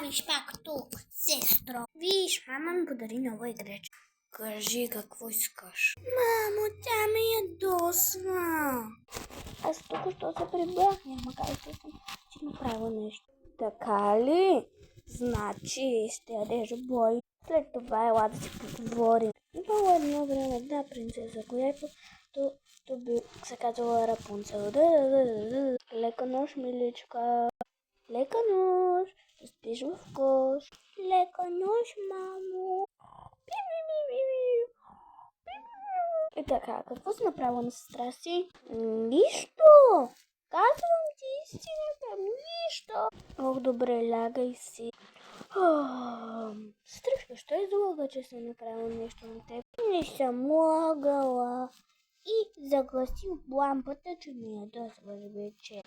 правиш пак тук, сестро? Виж, мама ми подари нова играчка. Кажи какво искаш. Мамо, тя ме ядосва. Аз тук що се прибрах, няма как да съм си направила нещо. Така ли? Значи ще ядеш бой. След това ела да си поговорим. Имало едно време, да, принцеса, която се казвала Рапунцел. Лека нощ, миличка. Лека нощ. Да спиш в кош. Лека нощ, мамо. И така, какво си направила на сестра си? Нищо! Казвам ти истината, нищо! Ох, добре, лягай си. Стръжка, що излага, че съм направила нещо на теб? Не съм лагала. И загласих лампата, че ми ядосваш вече.